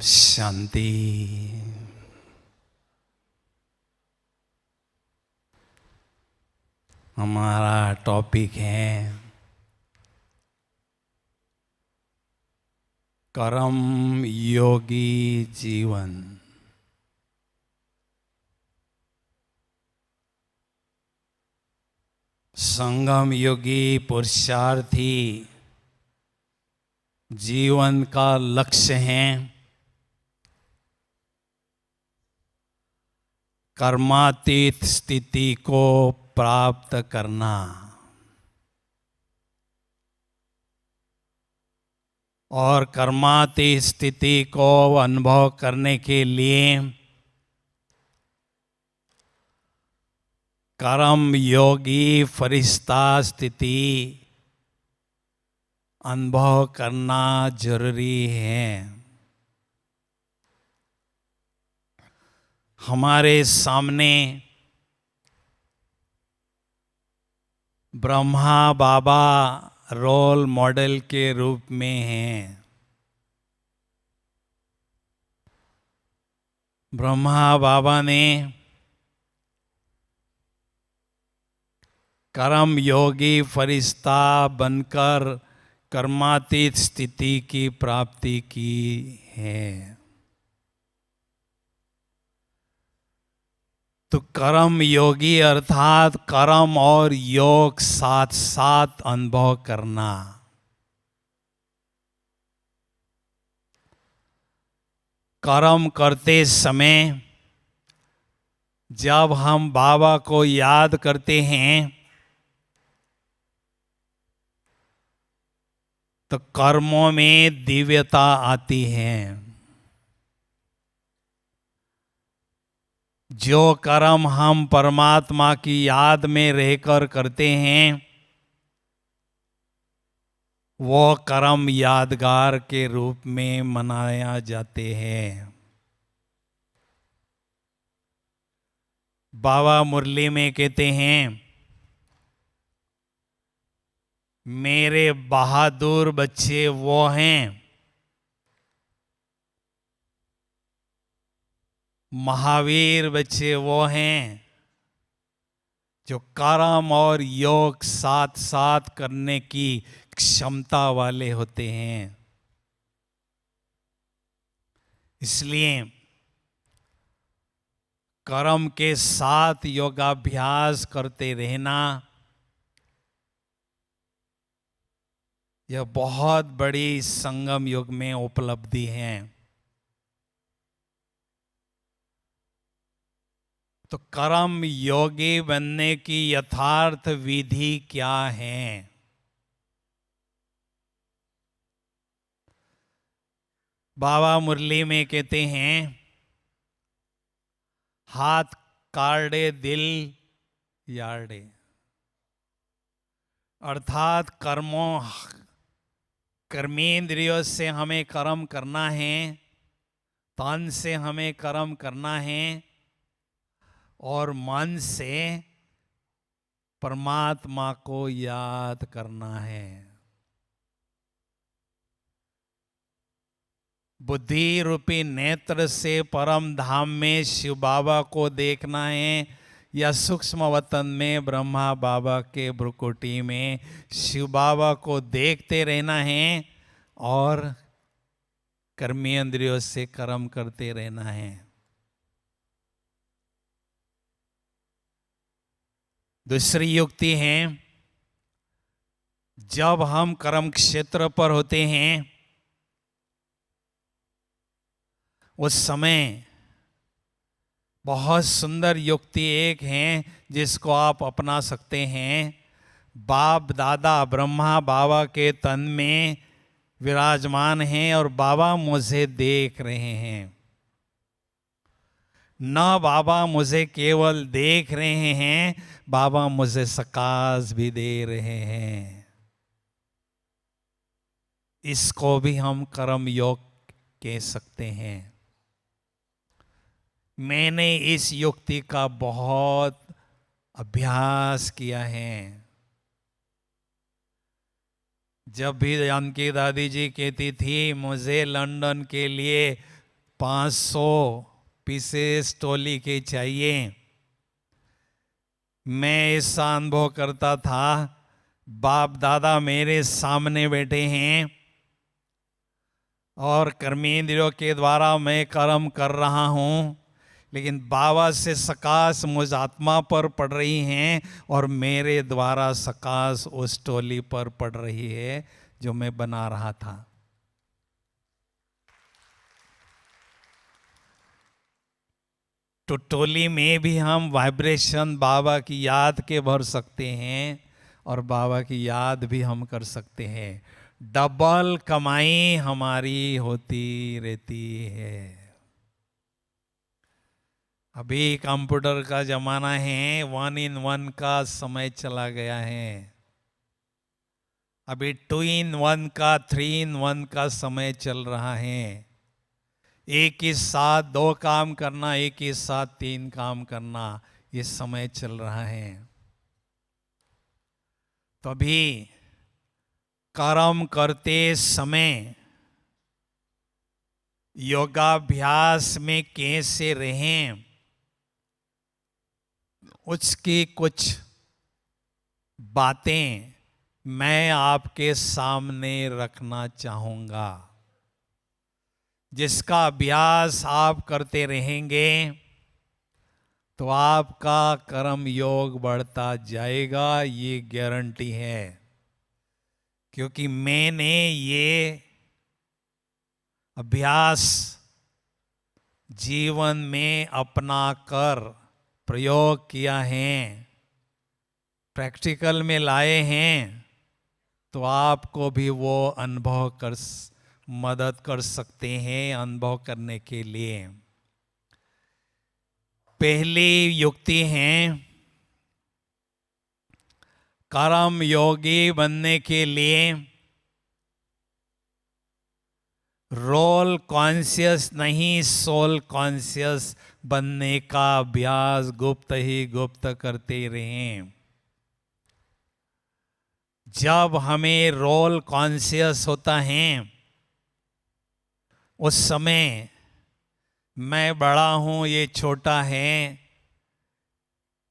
शांति। हमारा टॉपिक है कर्म योगी जीवन। संगम योगी पुरुषार्थी जीवन का लक्ष्य है कर्मातीत स्थिति को प्राप्त करना और कर्मातीत स्थिति को अनुभव करने के लिए कर्म योगी फरिश्ता स्थिति अनुभव करना जरूरी है। हमारे सामने ब्रह्मा बाबा रोल मॉडल के रूप में हैं। ब्रह्मा बाबा ने कर्म योगी फरिश्ता बनकर कर्मातीत स्थिति की प्राप्ति की है। तो कर्म योगी अर्थात कर्म और योग साथ साथ अनुभव करना। कर्म करते समय जब हम बाबा को याद करते हैं तो कर्मों में दिव्यता आती है। जो कर्म हम परमात्मा की याद में रहकर करते हैं वो कर्म यादगार के रूप में मनाया जाते हैं। बाबा मुरली में कहते हैं, मेरे बहादुर बच्चे वो हैं महावीर बच्चे वो हैं जो कर्म और योग साथ साथ करने की क्षमता वाले होते हैं। इसलिए कर्म के साथ योगाभ्यास करते रहना यह बहुत बड़ी संगम युग में उपलब्धि है। तो कर्म योगी बनने की यथार्थ विधि क्या है? बाबा मुरली में कहते हैं, हाथ काटे दिल यार्डे, अर्थात कर्मेंद्रियों से हमें कर्म करना है, तन से हमें कर्म करना है और मन से परमात्मा को याद करना है। बुद्धि रूपी नेत्र से परम धाम में शिव बाबा को देखना है या सूक्ष्म वतन में ब्रह्मा बाबा के भ्रुकुटी में शिव बाबा को देखते रहना है और कर्मेंद्रियों से कर्म करते रहना है। दूसरी युक्ति है, जब हम कर्म क्षेत्र पर होते हैं उस समय बहुत सुंदर युक्ति एक है जिसको आप अपना सकते हैं। बाप दादा ब्रह्मा बाबा के तन में विराजमान हैं और बाबा मुझे देख रहे हैं। न बाबा मुझे केवल देख रहे हैं, बाबा मुझे सकाश भी दे रहे हैं। इसको भी हम कर्म योग कह सकते हैं। मैंने इस युक्ति का बहुत अभ्यास किया है। जब भी जानकी दादी जी कहती थी मुझे लंदन के लिए 500 पीसेस टोली के चाहिए, मैं ऐसा अनुभव करता था बाप दादा मेरे सामने बैठे हैं और कर्मेंद्रियों के द्वारा मैं कर्म कर रहा हूँ, लेकिन बाबा से सकाश मुझ आत्मा पर पड़ रही हैं और मेरे द्वारा सकाश उस टोली पर पड़ रही है जो मैं बना रहा था। तो टोली में भी हम वाइब्रेशन बाबा की याद के भर सकते हैं और बाबा की याद भी हम कर सकते हैं। डबल कमाई हमारी होती रहती है। अभी कंप्यूटर का जमाना है, 1 in 1 का समय चला गया है। अभी 2 in 1 का, 3 in 1 का समय चल रहा है। एक ही साथ 2 काम करना, एक ही साथ 3 काम करना, ये समय चल रहा है। तो अभी कर्म करते समय योगाभ्यास में कैसे रहें, उसकी कुछ बातें मैं आपके सामने रखना चाहूँगा, जिसका अभ्यास आप करते रहेंगे तो आपका कर्म योग बढ़ता जाएगा, ये गारंटी है। क्योंकि मैंने ये अभ्यास जीवन में अपना कर प्रयोग किया है, प्रैक्टिकल में लाए हैं, तो आपको भी वो अनुभव कर मदद कर सकते हैं अनुभव करने के लिए। पहली युक्ति है, कर्म योगी बनने के लिए रोल कॉन्शियस नहीं, सोल कॉन्शियस बनने का अभ्यास गुप्त ही गुप्त करते रहें। जब हमें रोल कॉन्शियस होता है उस समय मैं बड़ा हूं, ये छोटा है,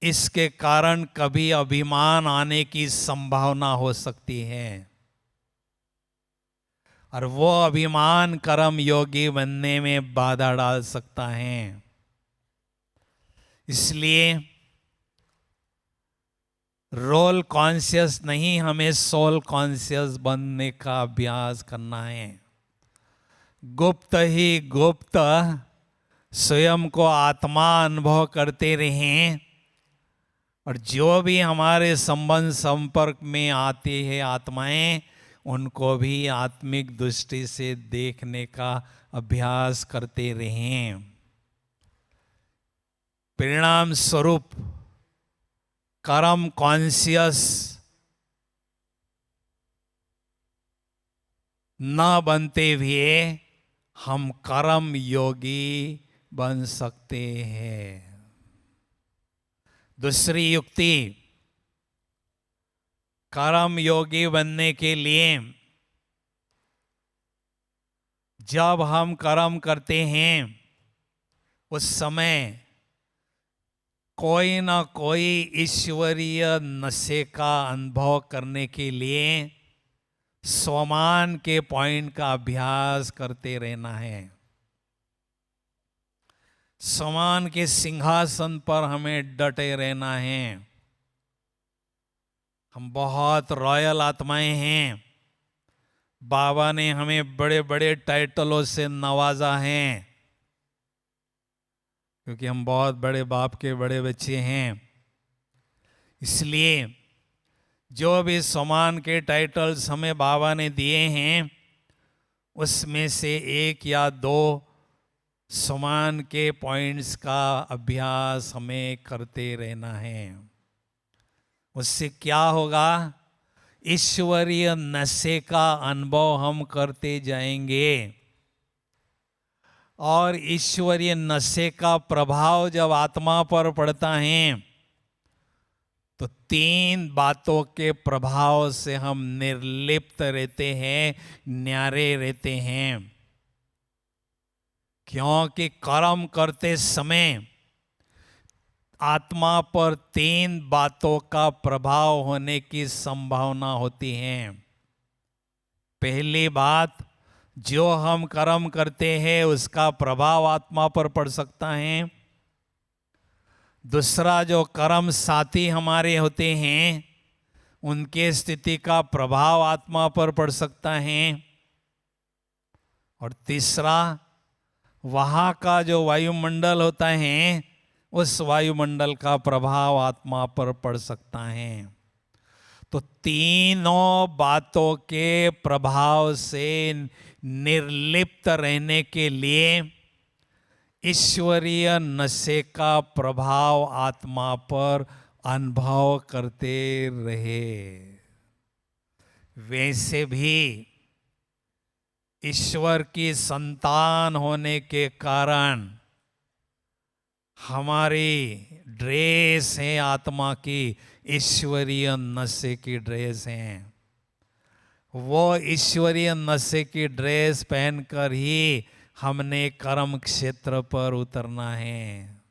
इसके कारण कभी अभिमान आने की संभावना हो सकती है और वो अभिमान कर्म योगी बनने में बाधा डाल सकता है। इसलिए रोल कॉन्शियस नहीं, हमें सोल कॉन्शियस बनने का अभ्यास करना है। गुप्त ही गुप्त स्वयं को आत्मा अनुभव करते रहें और जो भी हमारे संबंध संपर्क में आती है आत्माएं, उनको भी आत्मिक दृष्टि से देखने का अभ्यास करते रहें। परिणाम स्वरूप कर्म कॉन्शियस न बनते हुए हम कर्म योगी बन सकते हैं। दूसरी युक्ति, कर्म योगी बनने के लिए जब हम कर्म करते हैं उस समय कोई ना कोई ईश्वरीय नशे का अनुभव करने के लिए स्वमान के पॉइंट का अभ्यास करते रहना है। स्वमान के सिंहासन पर हमें डटे रहना है। हम बहुत रॉयल आत्माएं हैं, बाबा ने हमें बड़े बड़े टाइटलों से नवाजा है, क्योंकि हम बहुत बड़े बाप के बड़े बच्चे हैं। इसलिए जो भी सम्मान के टाइटल्स हमें बाबा ने दिए हैं उसमें से 1 या 2 सम्मान के पॉइंट्स का अभ्यास हमें करते रहना है। उससे क्या होगा, ईश्वरीय नशे का अनुभव हम करते जाएंगे और ईश्वरीय नशे का प्रभाव जब आत्मा पर पड़ता है तो तीन बातों के प्रभाव से हम निर्लिप्त रहते हैं, न्यारे रहते हैं। क्योंकि कर्म करते समय आत्मा पर तीन बातों का प्रभाव होने की संभावना होती है। पहली बात, जो हम कर्म करते हैं उसका प्रभाव आत्मा पर पड़ सकता है। दूसरा, जो कर्म साथी हमारे होते हैं उनके स्थिति का प्रभाव आत्मा पर पड़ सकता है। और तीसरा, वहाँ का जो वायुमंडल होता है उस वायुमंडल का प्रभाव आत्मा पर पड़ सकता है। तो तीनों बातों के प्रभाव से निर्लिप्त रहने के लिए ईश्वरीय नशे का प्रभाव आत्मा पर अनुभव करते रहे। वैसे भी ईश्वर की संतान होने के कारण हमारी ड्रेस है आत्मा की, ईश्वरीय नशे की ड्रेस है। वो ईश्वरीय नशे की ड्रेस पहनकर ही हमने कर्म क्षेत्र पर उतरना है।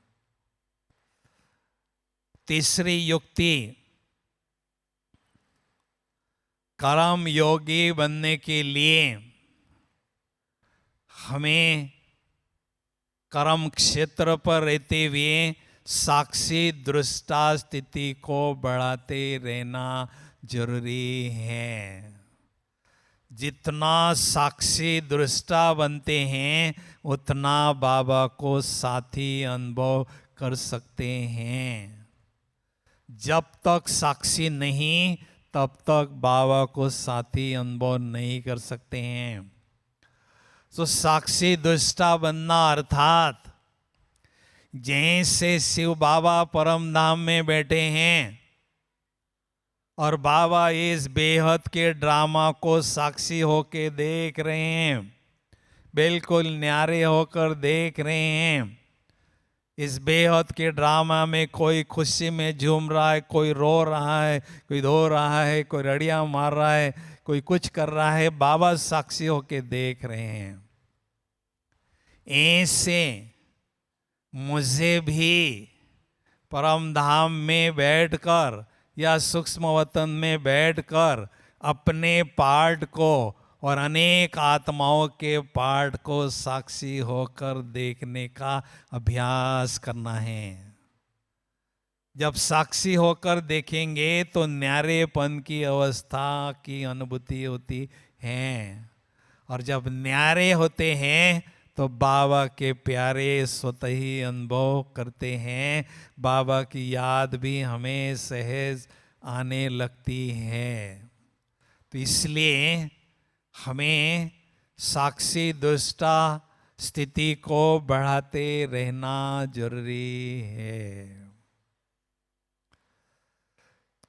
तीसरी युक्ति, कर्म योगी बनने के लिए हमें कर्म क्षेत्र पर रहते हुए साक्षी दृष्टा स्थिति को बढ़ाते रहना जरूरी है। जितना साक्षी दृष्टा बनते हैं उतना बाबा को साथी अनुभव कर सकते हैं। जब तक साक्षी नहीं तब तक बाबा को साथी अनुभव नहीं कर सकते हैं। तो साक्षी दृष्टा बनना अर्थात जैसे शिव बाबा परम धाम में बैठे हैं और बाबा इस बेहद के ड्रामा को साक्षी होके देख रहे हैं, बिल्कुल न्यारे होकर देख रहे हैं। इस बेहद के ड्रामा में कोई खुशी में झूम रहा है, कोई रो रहा है, कोई धो रहा है, कोई रड़ियां मार रहा है, कोई कुछ कर रहा है, बाबा साक्षी होके देख रहे हैं। ऐसे मुझे भी परम धाम में बैठकर या सूक्ष्म वतन में बैठकर अपने पार्ट को और अनेक आत्माओं के पार्ट को साक्षी होकर देखने का अभ्यास करना है। जब साक्षी होकर देखेंगे तो न्यारेपन की अवस्था की अनुभूति होती है। और जब न्यारे होते हैं तो बाबा के प्यारे स्वतः ही अनुभव करते हैं। बाबा की याद भी हमें सहज आने लगती है। तो इसलिए हमें साक्षी दृष्टा स्थिति को बढ़ाते रहना जरूरी है।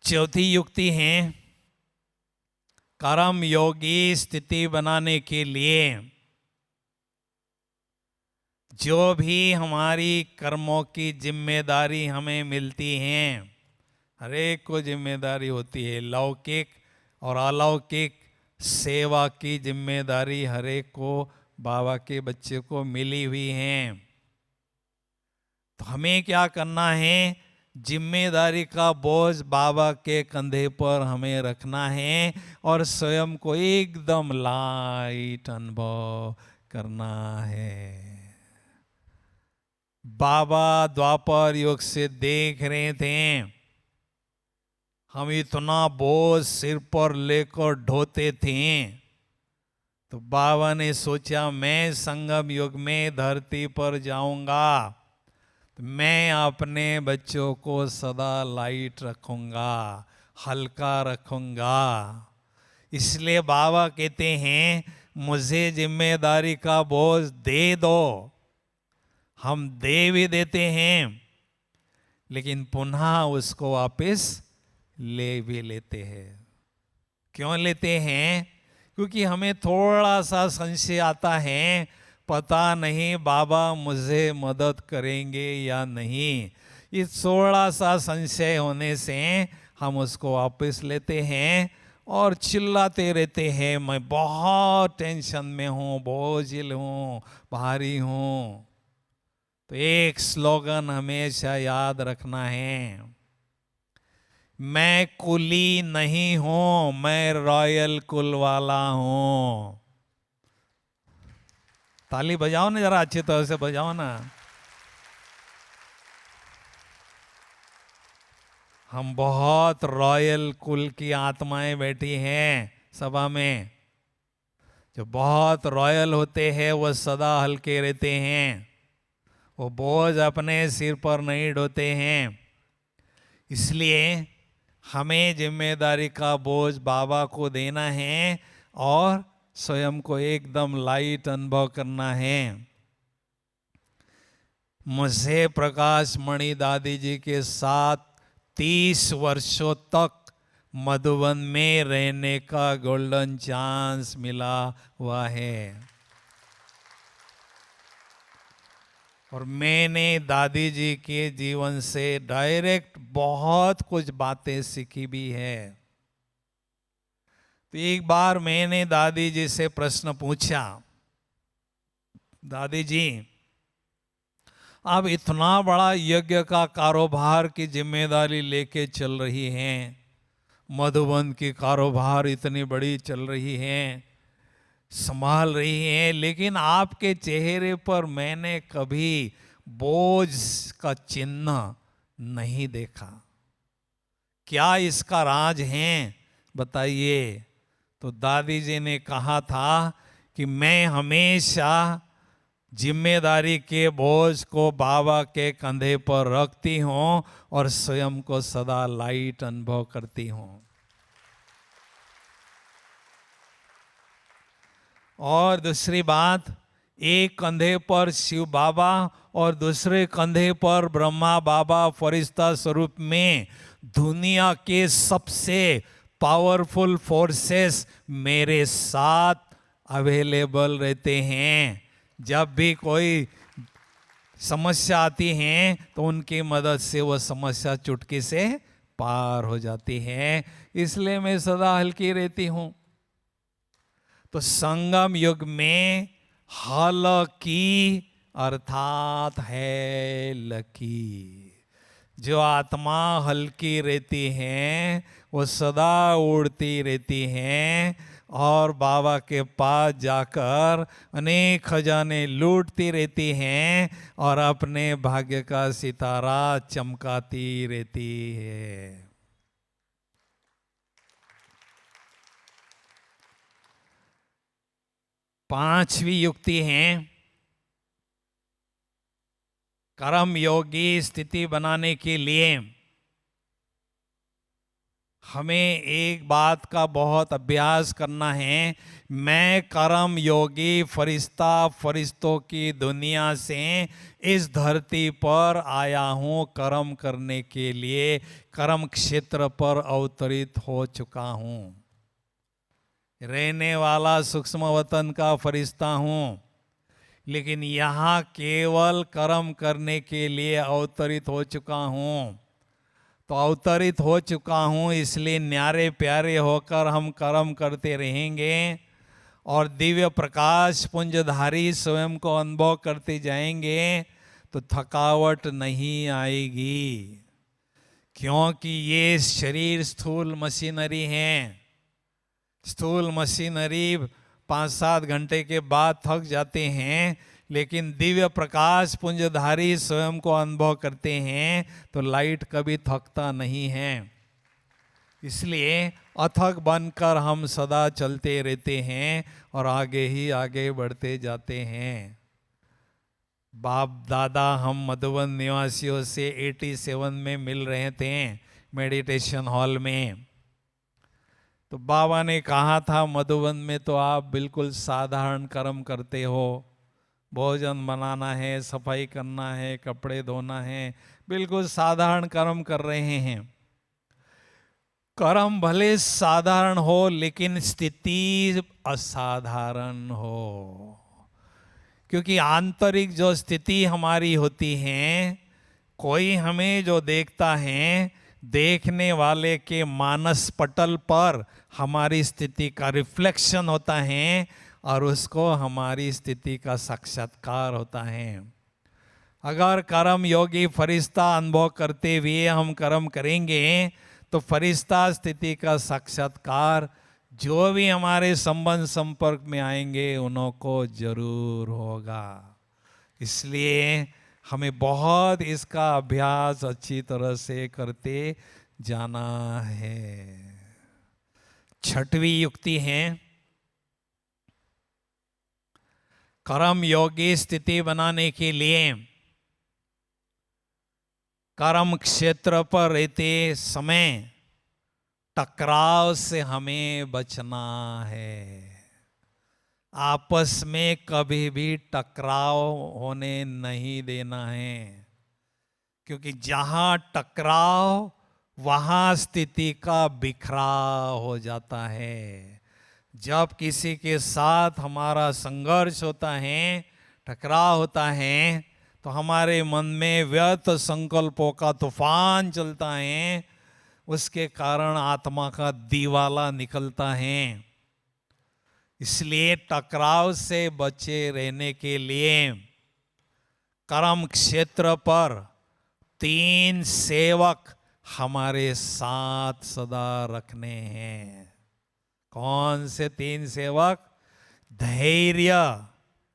चौथी युक्ति है, कर्म योगी स्थिति बनाने के लिए जो भी हमारी कर्मों की जिम्मेदारी हमें मिलती है, हर एक को जिम्मेदारी होती है, लौकिक और अलौकिक सेवा की जिम्मेदारी हर एक को, बाबा के बच्चे को मिली हुई है। तो हमें क्या करना है, जिम्मेदारी का बोझ बाबा के कंधे पर हमें रखना है और स्वयं को एकदम लाइट अनुभव करना है। बाबा द्वापर युग से देख रहे थे हम इतना बोझ सिर पर लेकर ढोते थे, तो बाबा ने सोचा मैं संगम युग में धरती पर जाऊंगा तो मैं अपने बच्चों को सदा लाइट रखूंगा, हल्का रखूंगा। इसलिए बाबा कहते हैं मुझे जिम्मेदारी का बोझ दे दो। हम दे भी देते हैं लेकिन पुनः उसको वापस ले भी लेते हैं। क्यों लेते हैं? क्योंकि हमें थोड़ा सा संशय आता है, पता नहीं बाबा मुझे मदद करेंगे या नहीं, ये थोड़ा सा संशय होने से हम उसको वापस लेते हैं और चिल्लाते रहते हैं, मैं बहुत टेंशन में हूँ, बोझिल हूँ, भारी हूँ। तो एक स्लोगन हमेशा याद रखना है, मैं कुली नहीं हूं, मैं रॉयल कुल वाला हूं। ताली बजाओ ना, जरा अच्छी तरह से बजाओ ना। हम बहुत रॉयल कुल की आत्माएं बैठी हैं सभा में। जो बहुत रॉयल होते हैं वो सदा हल्के रहते हैं, वो बोझ अपने सिर पर नहीं ढोते हैं। इसलिए हमें जिम्मेदारी का बोझ बाबा को देना है और स्वयं को एकदम लाइट अनुभव करना है। मुझे प्रकाश मणि दादी जी के साथ 30 वर्षों तक मधुबन में रहने का गोल्डन चांस मिला हुआ है और मैंने दादी जी के जीवन से डायरेक्ट बहुत कुछ बातें सीखी भी है। तो एक बार मैंने दादी जी से प्रश्न पूछा, दादी जी आप इतना बड़ा यज्ञ का कारोबार की जिम्मेदारी लेके चल रही हैं, मधुबन की कारोबार इतनी बड़ी चल रही है, संभाल रही हैं, लेकिन आपके चेहरे पर मैंने कभी बोझ का चिन्ह नहीं देखा। क्या इसका राज है, बताइए। तो दादी जी ने कहा था कि मैं हमेशा जिम्मेदारी के बोझ को बाबा के कंधे पर रखती हूँ और स्वयं को सदा लाइट अनुभव करती हूँ। और दूसरी बात, एक कंधे पर शिव बाबा और दूसरे कंधे पर ब्रह्मा बाबा फरिश्ता स्वरूप में दुनिया के सबसे पावरफुल फोर्सेस मेरे साथ अवेलेबल रहते हैं। जब भी कोई समस्या आती है तो उनकी मदद से वो समस्या चुटकी से पार हो जाती है। इसलिए मैं सदा हल्की रहती हूँ। तो संगम युग में हल की अर्थात है लकी। जो आत्मा हल्की रहती हैं वो सदा उड़ती रहती हैं और बाबा के पास जाकर अनेक खजाने लूटती रहती हैं और अपने भाग्य का सितारा चमकाती रहती है। पांचवी युक्ति है, कर्म योगी स्थिति बनाने के लिए हमें एक बात का बहुत अभ्यास करना है। मैं कर्म योगी फरिश्तों की दुनिया से इस धरती पर आया हूँ कर्म करने के लिए, कर्म क्षेत्र पर अवतरित हो चुका हूँ। रहने वाला सूक्ष्म वतन का फरिश्ता हूँ, लेकिन यहाँ केवल कर्म करने के लिए अवतरित हो चुका हूँ। तो अवतरित हो चुका हूँ इसलिए न्यारे प्यारे होकर हम कर्म करते रहेंगे और दिव्य प्रकाश पुंजधारी स्वयं को अनुभव करते जाएंगे तो थकावट नहीं आएगी। क्योंकि ये शरीर स्थूल मशीनरी है। स्थूल मशीनरी 5-7 घंटे के बाद थक जाते हैं, लेकिन दिव्य प्रकाश पुंजधारी स्वयं को अनुभव करते हैं तो लाइट कभी थकता नहीं है। इसलिए अथक बनकर हम सदा चलते रहते हैं और आगे ही आगे बढ़ते जाते हैं। बाप दादा हम मधुबन निवासियों से 87 में मिल रहे थे मेडिटेशन हॉल में। तो बाबा ने कहा था मधुबन में तो आप बिल्कुल साधारण कर्म करते हो, भोजन बनाना है, सफाई करना है, कपड़े धोना है, बिल्कुल साधारण कर्म कर रहे हैं। कर्म भले साधारण हो लेकिन स्थिति असाधारण हो, क्योंकि आंतरिक जो स्थिति हमारी होती है कोई हमें जो देखता है, देखने वाले के मानस पटल पर हमारी स्थिति का रिफ्लेक्शन होता है और उसको हमारी स्थिति का साक्षात्कार होता है। अगर कर्म योगी फरिश्ता अनुभव करते हुए हम कर्म करेंगे तो फरिश्ता स्थिति का साक्षात्कार जो भी हमारे संबंध संपर्क में आएंगे उनको जरूर होगा। इसलिए हमें बहुत इसका अभ्यास अच्छी तरह से करते जाना है। छठवीं युक्ति है, कर्म योगी स्थिति बनाने के लिए कर्म क्षेत्र पर रहते समय टकराव से हमें बचना है। आपस में कभी भी टकराव होने नहीं देना है, क्योंकि जहां टकराव वहां स्थिति का बिखराव हो जाता है। जब किसी के साथ हमारा संघर्ष होता है, टकराव होता है, तो हमारे मन में व्यर्थ संकल्पों का तूफान चलता है, उसके कारण आत्मा का दिवाला निकलता है। इसलिए टकराव से बचे रहने के लिए कर्म क्षेत्र पर 3 सेवक हमारे साथ सदा रखने हैं। कौन से 3 सेवक? धैर्य,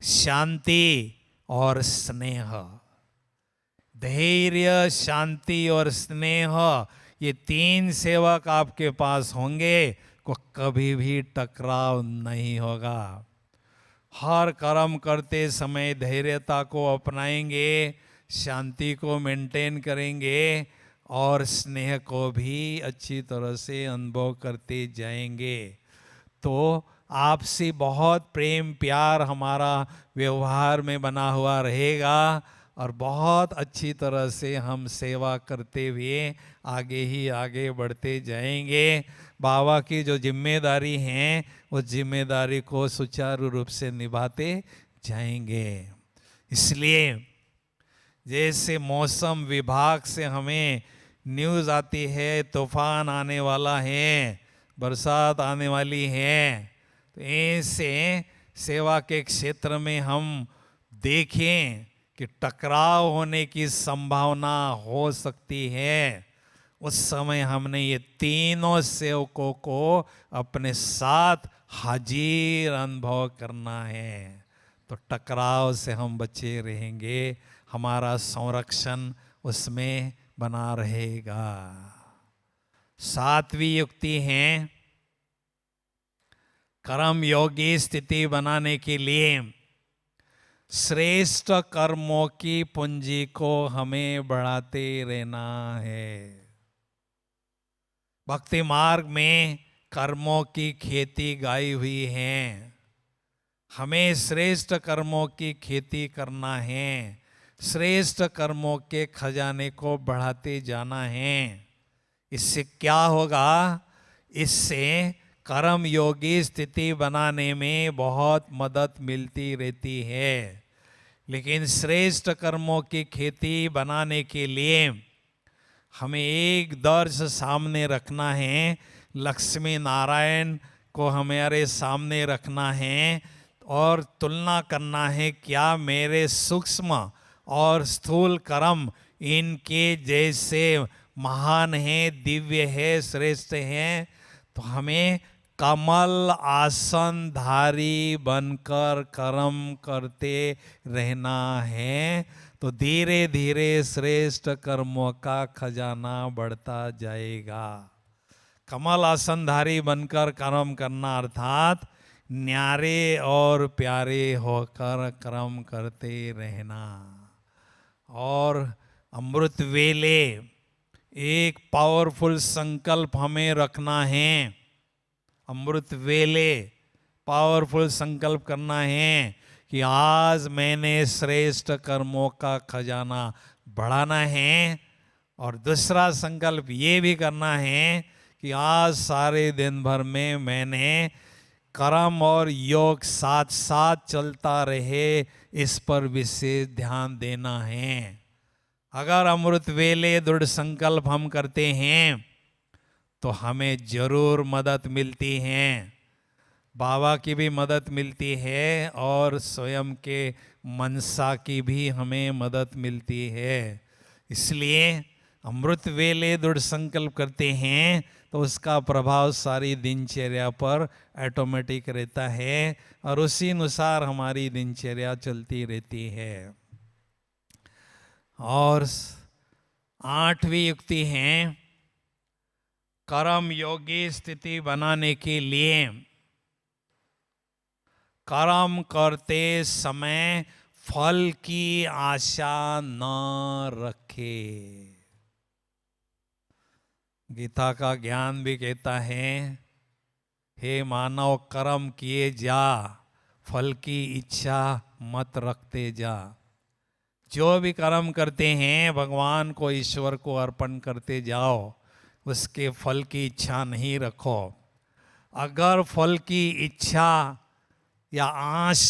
शांति और स्नेह। धैर्य, शांति और स्नेह, ये 3 सेवक आपके पास होंगे को कभी भी टकराव नहीं होगा। हर कर्म करते समय धैर्यता को अपनाएंगे, शांति को मेंटेन करेंगे और स्नेह को भी अच्छी तरह से अनुभव करते जाएंगे। तो आपसे बहुत प्रेम प्यार हमारा व्यवहार में बना हुआ रहेगा और बहुत अच्छी तरह से हम सेवा करते हुए आगे ही आगे बढ़ते जाएंगे। बाबा की जो जिम्मेदारी हैं उस जिम्मेदारी को सुचारू रूप से निभाते जाएंगे। इसलिए जैसे मौसम विभाग से हमें न्यूज़ आती है तूफान आने वाला है, बरसात आने वाली है, तो ऐसे सेवा के क्षेत्र में हम देखें कि टकराव होने की संभावना हो सकती है। उस समय हमने ये तीनों सेवकों को अपने साथ हाजिर अनुभव करना है, तो टकराव से हम बचे रहेंगे, हमारा संरक्षण उसमें बना रहेगा। 7वीं युक्ति है, कर्म योगी स्थिति बनाने के लिए श्रेष्ठ कर्मों की पूंजी को हमें बढ़ाते रहना है। भक्ति मार्ग में कर्मों की खेती गाई हुई है, हमें श्रेष्ठ कर्मों की खेती करना है, श्रेष्ठ कर्मों के खजाने को बढ़ाते जाना है। इससे क्या होगा? इससे कर्म योगी स्थिति बनाने में बहुत मदद मिलती रहती है। लेकिन श्रेष्ठ कर्मों की खेती बनाने के लिए हमें एक दर्श सामने रखना है, लक्ष्मी नारायण को हमारे सामने रखना है और तुलना करना है, क्या मेरे सूक्ष्म और स्थूल कर्म इनके जैसे महान हैं, दिव्य है, श्रेष्ठ हैं? तो हमें कमल आसन धारी बनकर कर्म करते रहना है, तो धीरे धीरे श्रेष्ठ कर्मों का खजाना बढ़ता जाएगा। कमल आसनधारी बनकर कर्म करना अर्थात न्यारे और प्यारे होकर कर्म करते रहना। और अमृत वेले एक पावरफुल संकल्प हमें रखना है। अमृत वेले पावरफुल संकल्प करना है कि आज मैंने श्रेष्ठ कर्मों का खजाना बढ़ाना है। और दूसरा संकल्प ये भी करना है कि आज सारे दिन भर में मैंने कर्म और योग साथ साथ चलता रहे, इस पर विशेष ध्यान देना है। अगर अमृत वेले दृढ़ संकल्प हम करते हैं तो हमें जरूर मदद मिलती है, बाबा की भी मदद मिलती है और स्वयं के मनसा की भी हमें मदद मिलती है। इसलिए अमृत वेले दृढ़ संकल्प करते हैं तो उसका प्रभाव सारी दिनचर्या पर ऑटोमेटिक रहता है और उसी अनुसार हमारी दिनचर्या चलती रहती है। और 8वीं युक्ति है, कर्म योगी स्थिति बनाने के लिए कर्म करते समय फल की आशा न रखे। गीता का ज्ञान भी कहता है, हे मानव कर्म किए जा, फल की इच्छा मत रखते जा। जो भी कर्म करते हैं भगवान को, ईश्वर को अर्पण करते जाओ, उसके फल की इच्छा नहीं रखो। अगर फल की इच्छा या आश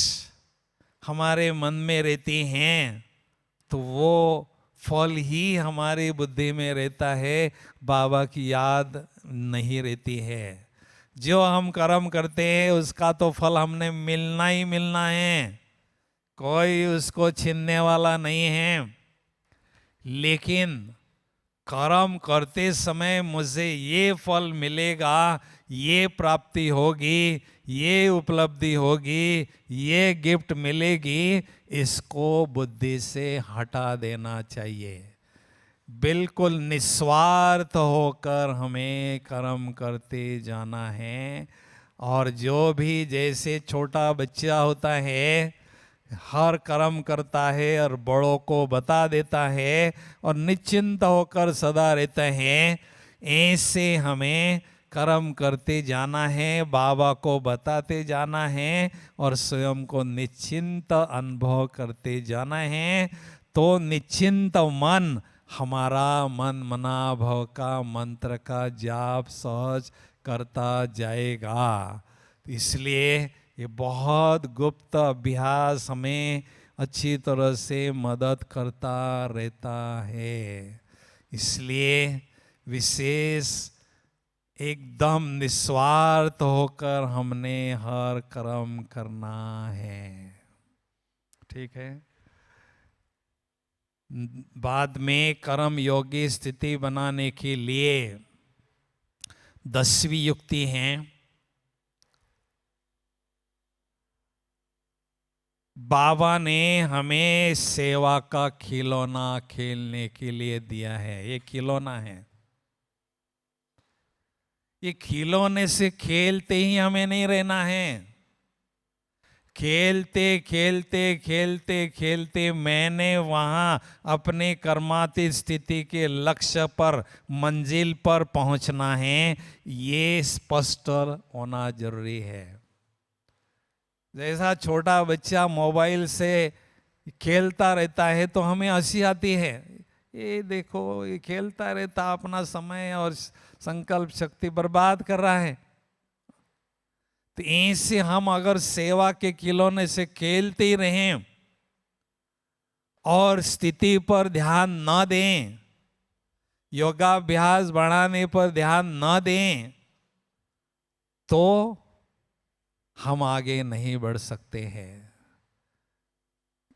हमारे मन में रहती हैं तो वो फल ही हमारी बुद्धि में रहता है, बाबा की याद नहीं रहती है। जो हम कर्म करते हैं उसका तो फल हमने मिलना ही मिलना है, कोई उसको छीनने वाला नहीं है। लेकिन कर्म करते समय मुझे ये फल मिलेगा, ये प्राप्ति होगी, ये उपलब्धि होगी, ये गिफ्ट मिलेगी, इसको बुद्धि से हटा देना चाहिए। बिल्कुल निस्वार्थ होकर हमें कर्म करते जाना है। और जो भी जैसे छोटा बच्चा होता है, हर कर्म करता है और बड़ों को बता देता है और निश्चिंत होकर सदा रहता है, ऐसे हमें कर्म करते जाना है, बाबा को बताते जाना है और स्वयं को निश्चिंत अनुभव करते जाना है। तो निश्चिंत मन हमारा मन मना भव का मंत्र का जाप सहज करता जाएगा। इसलिए ये बहुत गुप्त अभ्यास हमें अच्छी तरह से मदद करता रहता है। इसलिए विशेष एकदम निस्वार्थ होकर हमने हर कर्म करना है। ठीक है। बाद में कर्म योगी स्थिति बनाने के लिए 10वीं युक्ति है, बाबा ने हमें सेवा का खिलौना खेलने के लिए दिया है। ये खिलौना है, ये खिलौने से खेलते ही हमें नहीं रहना है। खेलते खेलते खेलते खेलते मैंने वहाँ अपने कर्मातीत स्थिति के लक्ष्य पर, मंजिल पर पहुँचना है, ये स्पष्ट होना जरूरी है। जैसा छोटा बच्चा मोबाइल से खेलता रहता है तो हमें हंसी आती है, ये देखो ये खेलता रहता, अपना समय और संकल्प शक्ति बर्बाद कर रहा है। तो ऐसे हम अगर सेवा के खिलौने से खेलते ही रहें और स्थिति पर ध्यान न दें, योगाभ्यास बढ़ाने पर ध्यान न दें, तो हम आगे नहीं बढ़ सकते हैं।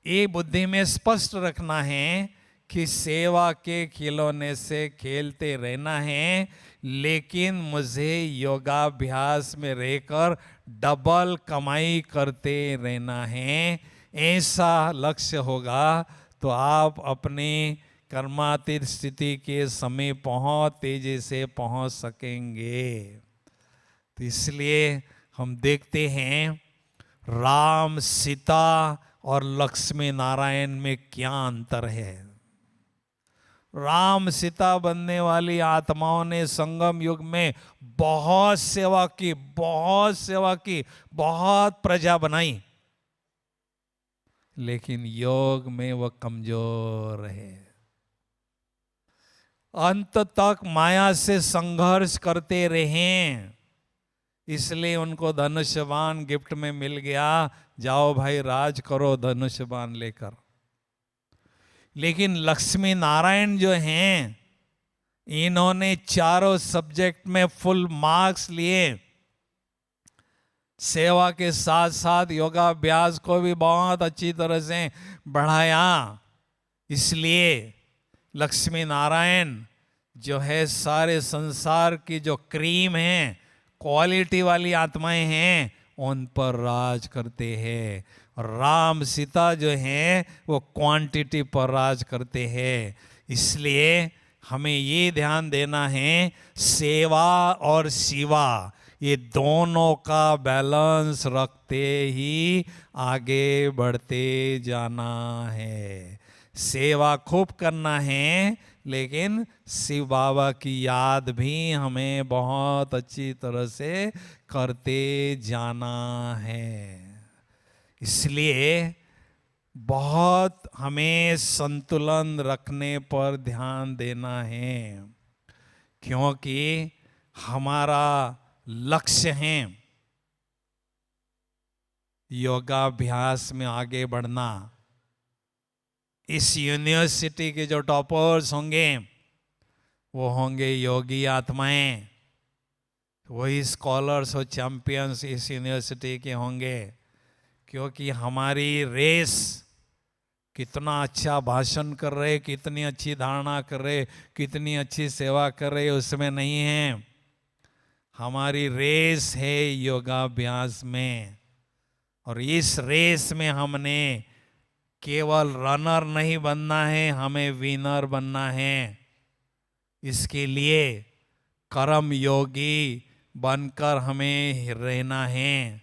ये बुद्धि में स्पष्ट रखना है कि सेवा के खिलौने से खेलते रहना है, लेकिन मुझे योगाभ्यास में रहकर डबल कमाई करते रहना है। ऐसा लक्ष्य होगा तो आप अपने कर्मातीत स्थिति के समय बहुत तेजी से पहुंच सकेंगे। तो इसलिए हम देखते हैं राम सीता और लक्ष्मी नारायण में क्या अंतर है। राम सीता बनने वाली आत्माओं ने संगम युग में बहुत सेवा की, बहुत सेवा की, बहुत प्रजा बनाई, लेकिन योग में वह कमजोर रहे। अंत तक माया से संघर्ष करते रहे, इसलिए उनको धनुष्यबाण गिफ्ट में मिल गया, जाओ भाई राज करो धनुष्यबाण लेकर। लेकिन लक्ष्मी नारायण जो हैं, इन्होंने चारों सब्जेक्ट में फुल मार्क्स लिए। सेवा के साथ साथ योगाभ्यास को भी बहुत अच्छी तरह से बढ़ाया। इसलिए लक्ष्मी नारायण जो है सारे संसार की जो क्रीम है, क्वालिटी वाली आत्माएं हैं, उन पर राज करते हैं। और राम सीता जो हैं वो क्वांटिटी पर राज करते हैं। इसलिए हमें ये ध्यान देना है, सेवा और शिवा ये दोनों का बैलेंस रखते ही आगे बढ़ते जाना है। सेवा खूब करना है, लेकिन शिव बाबा की याद भी हमें बहुत अच्छी तरह से करते जाना है। इसलिए बहुत हमें संतुलन रखने पर ध्यान देना है, क्योंकि हमारा लक्ष्य है योगाभ्यास में आगे बढ़ना। इस यूनिवर्सिटी के जो टॉपर्स होंगे वो होंगे योगी आत्माएं, वही स्कॉलर्स और चैंपियंस इस यूनिवर्सिटी के होंगे। क्योंकि हमारी रेस कितना अच्छा भाषण कर रहे, कितनी अच्छी धारणा कर रहे, कितनी अच्छी सेवा कर रहे, उसमें नहीं है। हमारी रेस है योगाभ्यास में। और इस रेस में हमने केवल रनर नहीं बनना है, हमें विनर बनना है। इसके लिए कर्म योगी बनकर हमें रहना है।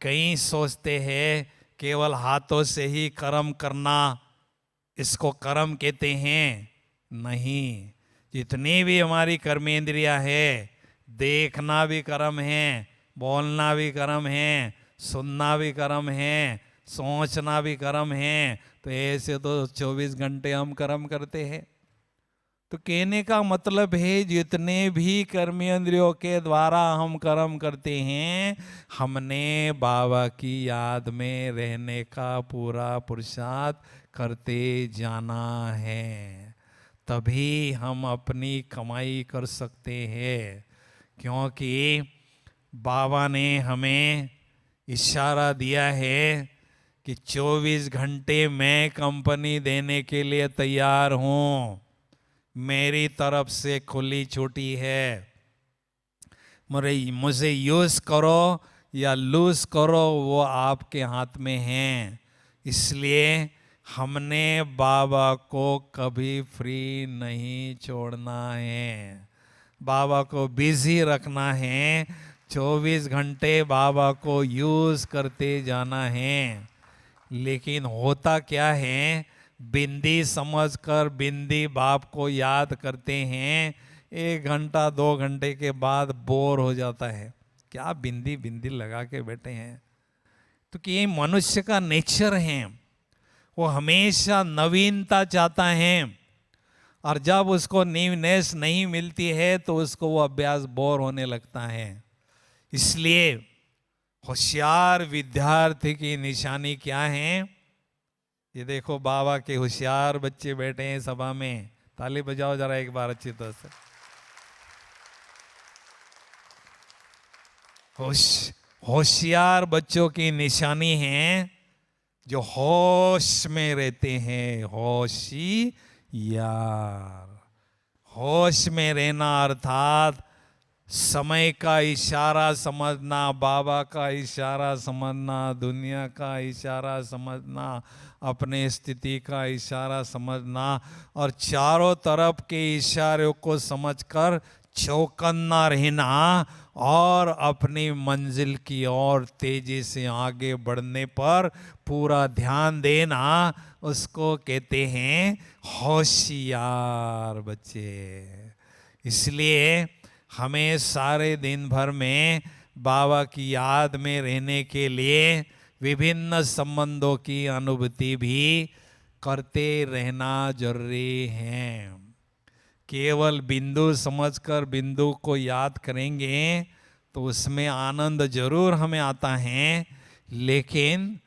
कई सोचते हैं केवल हाथों से ही कर्म करना, इसको कर्म कहते हैं। नहीं, जितनी भी हमारी कर्मेंद्रियां है, देखना भी कर्म है, बोलना भी कर्म है, सुनना भी कर्म है, सोचना भी कर्म है। तो ऐसे तो 24 घंटे हम कर्म करते हैं। तो कहने का मतलब है, जितने भी कर्मेंद्रियों के द्वारा हम कर्म करते हैं, हमने बाबा की याद में रहने का पूरा पुरुषार्थ करते जाना है। तभी हम अपनी कमाई कर सकते हैं। क्योंकि बाबा ने हमें इशारा दिया है कि 24 घंटे मैं कंपनी देने के लिए तैयार हूँ। मेरी तरफ से खुली छुट्टी है। मुझे यूज करो या लूज करो, वो आपके हाथ में है। इसलिए हमने बाबा को कभी फ्री नहीं छोड़ना है, बाबा को बिजी रखना है। 24 घंटे बाबा को यूज करते जाना है। लेकिन होता क्या है, बिंदी समझकर बिंदी बाप को याद करते हैं, 1 घंटा 2 घंटे के बाद बोर हो जाता है। क्या बिंदी बिंदी लगा के बैठे हैं। तो कि ये मनुष्य का नेचर है, वो हमेशा नवीनता चाहता है। और जब उसको न्यूनेस नहीं मिलती है तो उसको वो अभ्यास बोर होने लगता है। इसलिए होशियार विद्यार्थी की निशानी क्या है? ये देखो बाबा के होशियार बच्चे बैठे हैं सभा में, ताली बजाओ जरा एक बार अच्छी तरह से। होशियार बच्चों की निशानी है जो होश में रहते हैं। होशियार, होश में रहना अर्थात समय का इशारा समझना, बाबा का इशारा समझना, दुनिया का इशारा समझना, अपने स्थिति का इशारा समझना, और चारों तरफ के इशारों को समझकर चौकन्ना रहना और अपनी मंजिल की ओर तेजी से आगे बढ़ने पर पूरा ध्यान देना, उसको कहते हैं होशियार बच्चे। इसलिए हमें सारे दिन भर में बाबा की याद में रहने के लिए विभिन्न संबंधों की अनुभूति भी करते रहना जरूरी है। केवल बिंदु समझकर बिंदु को याद करेंगे तो उसमें आनंद जरूर हमें आता है, लेकिन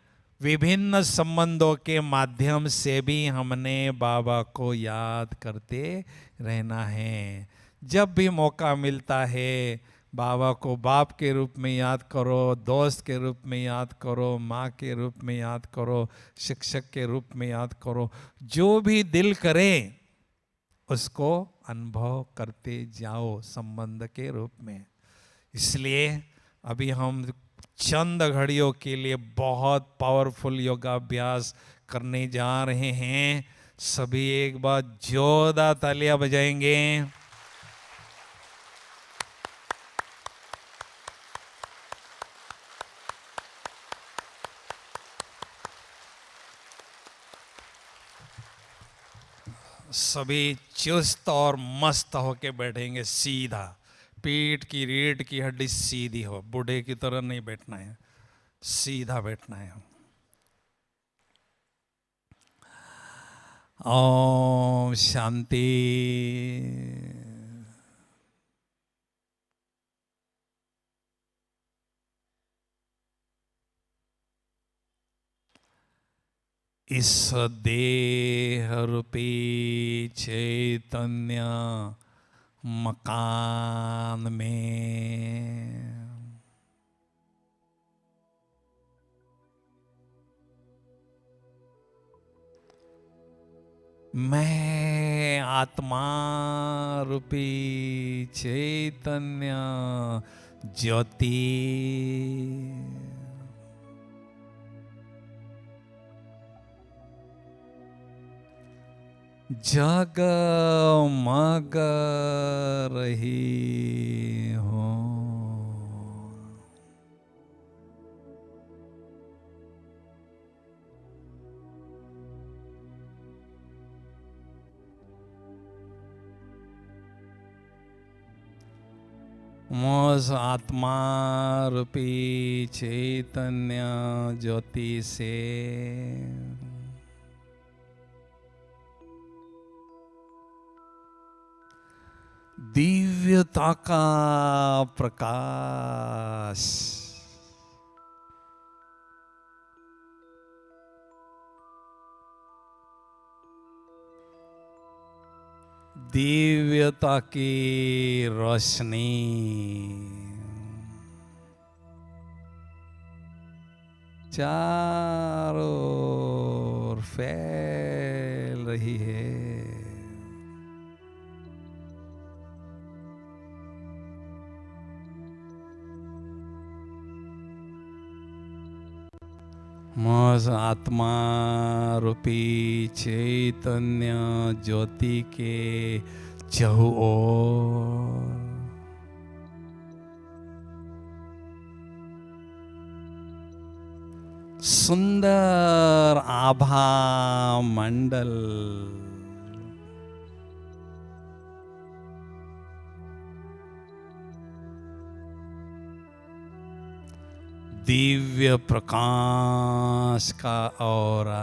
विभिन्न संबंधों के माध्यम से भी हमने बाबा को याद करते रहना है। जब भी मौका मिलता है बाबा को बाप के रूप में याद करो, दोस्त के रूप में याद करो, माँ के रूप में याद करो, शिक्षक के रूप में याद करो, जो भी दिल करे उसको अनुभव करते जाओ संबंध के रूप में। इसलिए अभी हम चंद घड़ियों के लिए बहुत पावरफुल योगाभ्यास करने जा रहे हैं। सभी एक बार जोरदार तालियां बजाएंगे। सभी चुस्त और मस्त होके बैठेंगे सीधा, पीठ की रीढ़ की हड्डी सीधी हो, बूढ़े की तरह नहीं बैठना है, सीधा बैठना है। ओम शांति। इस देह रूपी चैतन्य मकान में मैं आत्मा रूपी चैतन्य ज्योति जगमग रही हूँ। मुझ आत्मा रूपी चैतन्य ज्योति से दिव्यता का प्रकाश दिव्यता की रोशनी चारों ओर फैल रही है। मुझ आत्मा रूपी चैतन्य ज्योति के चहु ओर सुंदर आभा मंडल दिव्य प्रकाश का औरा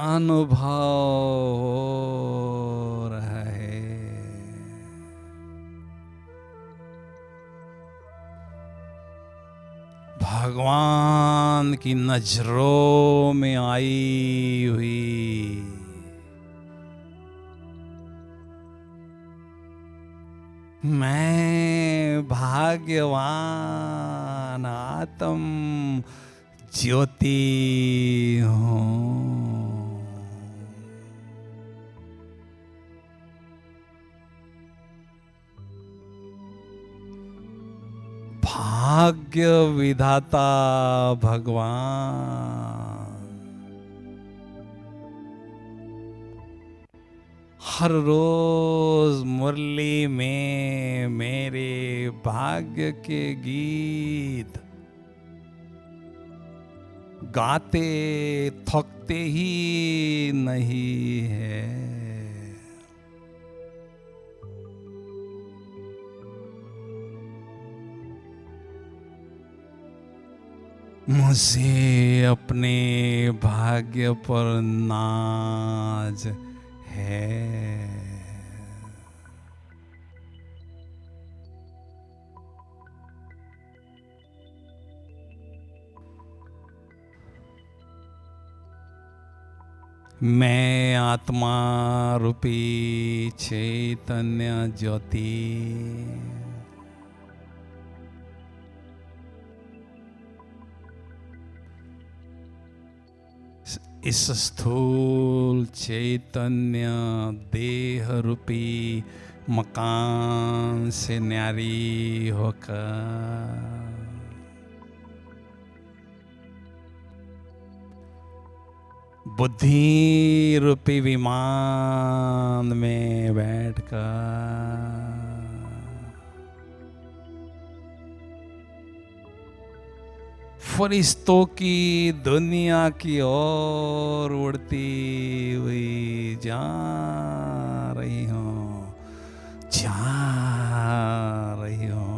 अनुभव हो रहा है। भगवान की नजरों में आई हुई मैं भाग्यवान आत्म ज्योति हूँ। भाग्य विधाता भगवान हर रोज मुरली में मेरे भाग्य के गीत गाते थकते ही नहीं है। मुझे अपने भाग्य पर नाज है। मैं आत्मा रूपी चैतन्य ज्योति इस स्थूल चैतन्य देह रूपी मकान से न्यारी होकर बुद्धि रूपी विमान में बैठकर फरिश्तों की दुनिया की ओर उड़ती हुई जा रही हूँ, जा रही हूँ।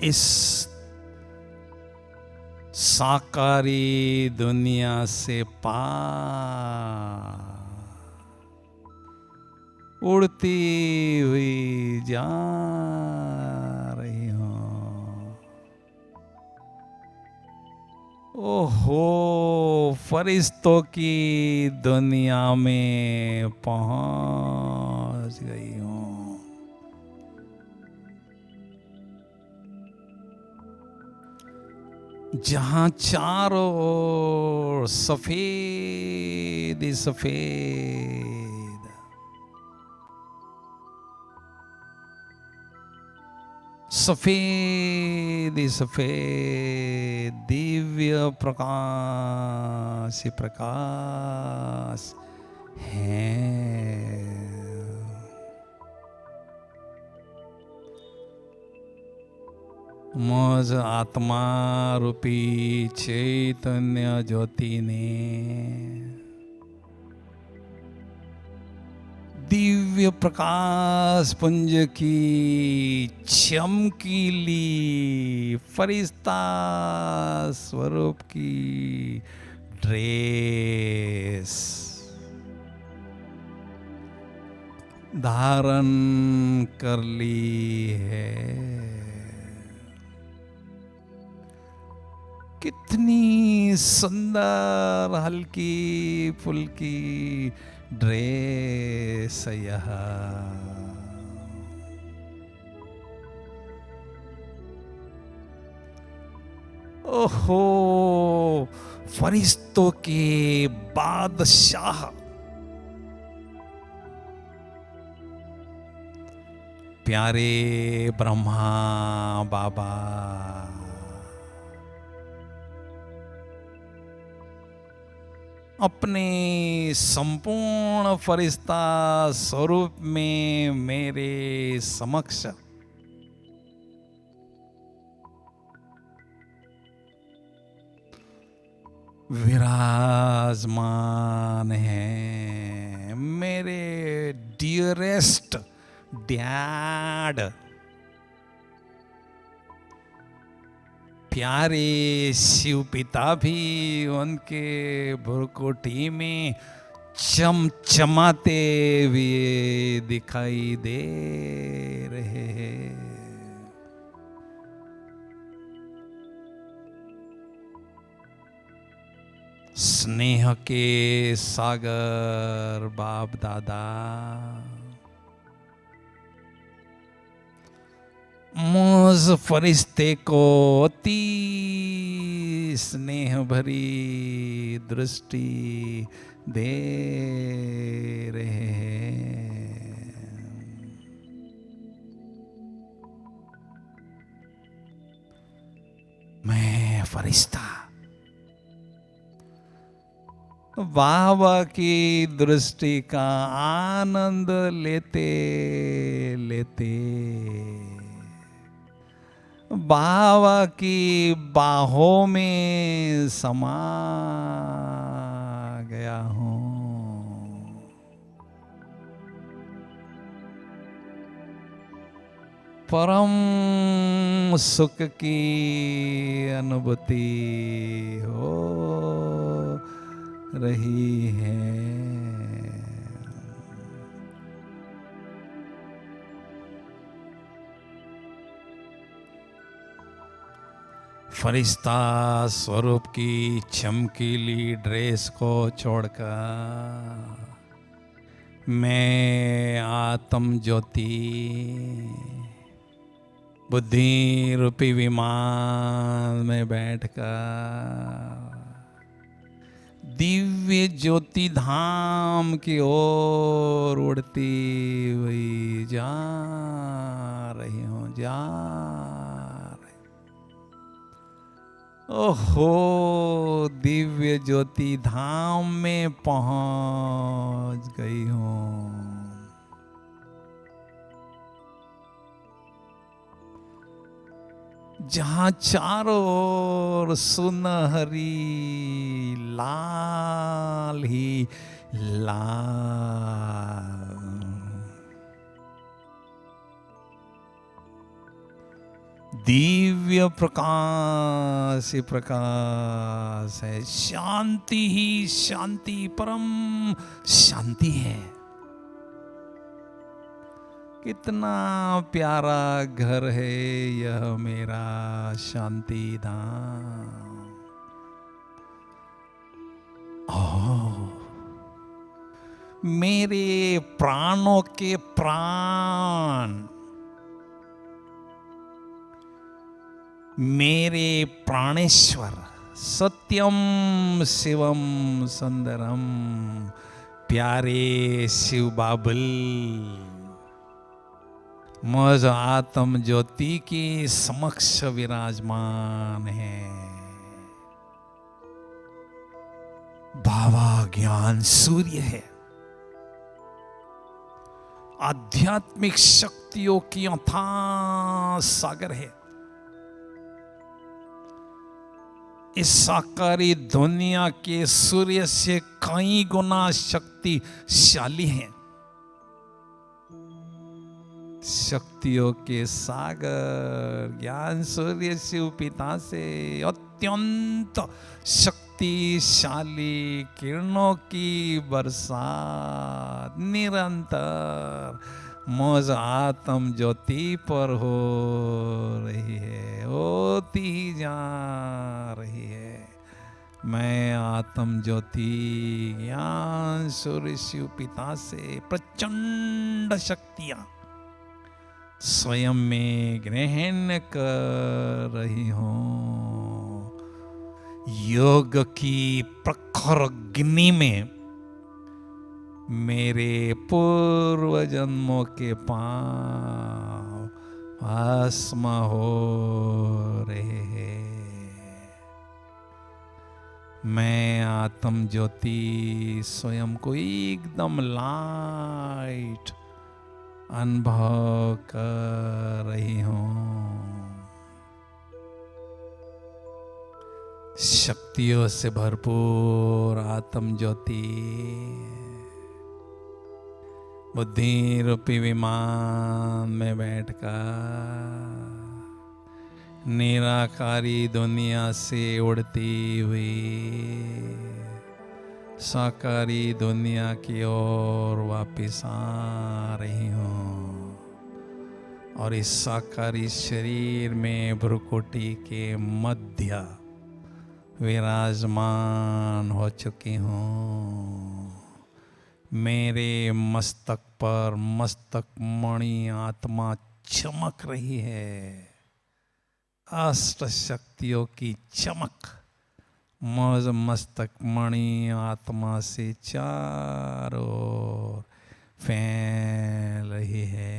इस साकारी दुनिया से पार उड़ती हुई जा रही हूँ। ओहो, फरिश्तों की दुनिया में पहुंच गई हूँ। जहां चारों ओर सफेद ही सफेद, सफेद ही सफेद दिव्य प्रकाश ही प्रकाश है। मुझ आत्मा रूपी चैतन्य ज्योति ने दिव्य प्रकाश पुंज की चमकीली फरिश्ता स्वरूप की ड्रेस धारण कर ली है। कितनी सुंदर हल्की फुल्की ड्रेस यह। ओहो, फरिश्तों के बादशाह प्यारे ब्रह्मा बाबा अपने संपूर्ण फरिश्ता स्वरूप में मेरे समक्ष विराजमान है। मेरे डियरेस्ट डैड, प्यारे शिव पिता भी उनके भ्रुकुटी में चमचमाते हुए दिखाई दे रहे हैं। स्नेह के सागर बाप दादा मुझ फरिश्ते को अति स्नेह भरी दृष्टि दे रहे हैं। मैं फरिश्ता बाबा की दृष्टि का आनंद लेते लेते बाबा की बाहों में समा गया हूँ। परम सुख की अनुभूति हो रही है। फरिश्ता स्वरूप की चमकीली ड्रेस को छोड़कर मैं आत्म ज्योति बुद्धि रूपी विमान में बैठकर दिव्य ज्योति धाम की ओर उड़ती हुई जा रही हूँ, जा रही। ओहो, दिव्य ज्योति धाम में पहुंच गई हूँ। जहाँ चारों ओर सुनहरी लाल ही लाल, दिव्य प्रकाश ही प्रकाश है, शांति ही शांति, परम शांति है। कितना प्यारा घर है यह मेरा शांति धाम। ओह, मेरे प्राणों के प्राण, मेरे प्राणेश्वर, सत्यम शिवम सुंदरम, प्यारे शिव बाबुल मुझ आत्म ज्योति के समक्ष विराजमान है। बाबा ज्ञान सूर्य है, आध्यात्मिक शक्तियों की अथाह सागर है। इस साकारी दुनिया के सूर्य से कई गुना शक्तिशाली है। शक्तियों के सागर ज्ञान सूर्य शिव पिता से अत्यंत शक्तिशाली किरणों की बरसात निरंतर मुझ आत्म ज्योति पर हो रही है, होती ही जा रही है। मैं आत्म ज्योति ज्ञान सूर्य शिव पिता से प्रचंड शक्तियां स्वयं में ग्रहण कर रही हूँ। योग की प्रखर अग्नि में मेरे पूर्व जन्मों के पांव भस्म हो रहे हैं। मैं आत्म ज्योति स्वयं को एकदम लाइट अनुभव कर रही हूँ। शक्तियों से भरपूर आत्म ज्योति बुद्धि रूपी विमान में बैठकर निराकारी दुनिया से उड़ती हुई साकारी दुनिया की ओर वापिस आ रही हूँ। और इस साकारी शरीर में भ्रुकुटी के मध्य विराजमान हो चुकी हूँ। मेरे मस्तक पर मस्तक मणि आत्मा चमक रही है। अष्ट शक्तियों की चमक मुझ मस्तक मणि आत्मा से चारों ओर फैल रही है।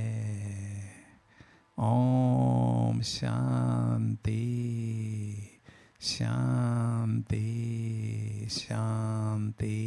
ओम शांति शांति शांति।